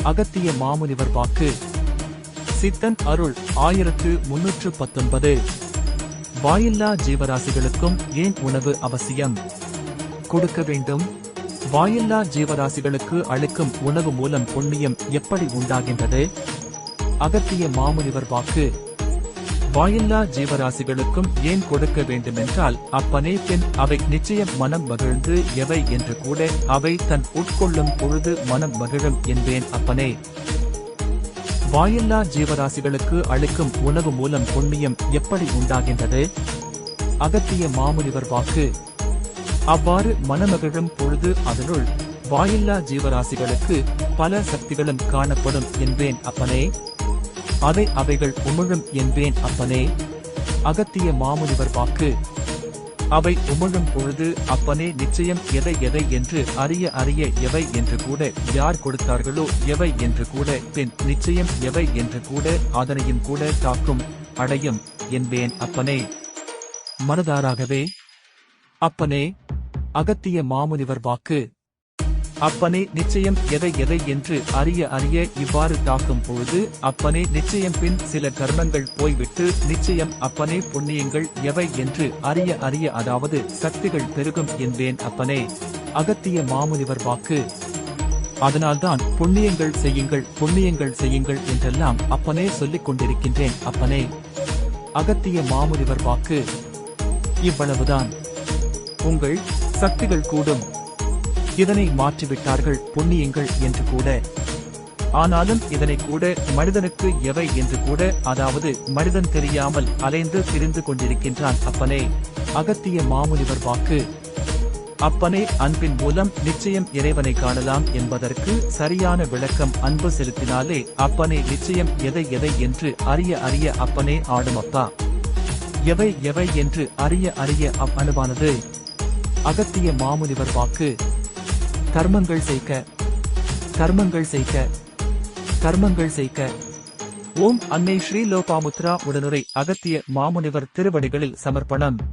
அகத்திய மாமுனிவர் வாக்கு. சித்தன் அருள் 1319. வாயில்லா ஜீவராசிகளுக்கும் ஏன் உணவு அவசியம்? கொடுக்க வேண்டும். வாயில்லா ஜீவராசிகளுக்கு அளிக்கும் உணவு மூலம் புண்ணியம் எப்படி உண்டாகின்றது? அகத்திய மாமுனிவர் வாக்கு. வாயில்லா ஜீவராசிகளுக்கும் ஏன் கொடுக்க வேண்டுமென்றால், அப்பனே பின் அவை நிச்சயம் மனம் மகிழ்ந்து எவை என்று கூட அவை தன் உட்கொள்ளும் பொழுது மனம் மகிழும் என்பேன் அப்பனே. வாயில்லா ஜீவராசிகளுக்கு அளிக்கும் உணவு மூலம் புண்ணியம் எப்படி உண்டாகின்றது? அகத்திய மாமுனிவர் வாக்கு. அவ்வாறு மனமகிழும் பொழுது அதனுள் வாயில்லா ஜீவராசிகளுக்கு பல சக்திகளும் காணப்படும் என்பேன் அப்பனே. அவைகள் உமிழும் என்பேன் அப்பனே. அகத்திய மாமுனிவர் வாக்கு. அவை உமிழும் பொழுது அப்பனே நிச்சயம் எதை என்று அறிய எவை என்று கூட யார் கொடுத்தார்களோ எவை என்று கூட பின் நிச்சயம் எவை என்று கூட அதனையும் கூட தாக்கும் அடையும் என்பேன் அப்பனே. மனதாராகவே அப்பனே. அகத்திய மாமுனிவர் வாக்கு. அப்பனே நிச்சயம் எதை என்று அறிய இவ்வாறு தாக்கும் பொழுது அப்பனே நிச்சயம் பின் சில கர்மங்கள் போய்விட்டு நிச்சயம் அப்பனே புண்ணியங்கள் எவை என்று அறிய அதாவது சக்திகள் பெருகும் என்பேன் அப்பனே. அகத்திய மாமுனிவர் வாக்கு. அதனால்தான் புண்ணியங்கள் செய்யுங்கள் என்றெல்லாம் அப்பனே சொல்லிக் கொண்டிருக்கின்றேன் அப்பனே. அகத்திய மாமுனிவர் வாக்கு. இவ்வளவுதான். உங்கள் சக்திகள் கூடும். இதனை மாற்றிவிட்டார்கள் புண்ணியங்கள் என்று கூட. ஆனாலும் இதனை கூட மனிதனுக்கு எவை என்று கூட அதாவது மனிதன் தெரியாமல் அலைந்து திரிந்து கொண்டிருக்கின்றான் அப்பனே. அகத்திய மாமுனிவர் வாக்கு. அப்பனே அன்பின் மூலம் நிச்சயம் இறைவனை காணலாம் என்பதற்கு சரியான விளக்கம் அன்பு செலுத்தினாலே அப்பனே நிச்சயம் எதை என்று அறிய அப்பனே ஆடுமப்பா. எவை என்று அறிய அனுவானது. அகத்திய மாமுனிவர் வாக்கு. கர்மங்கள் செய்க. ஓம் அன்னை ஸ்ரீ லோபாமுத்ரா உடனுரை அகத்திய மாமுனிவர் திருவடிகளில் சமர்ப்பணம்.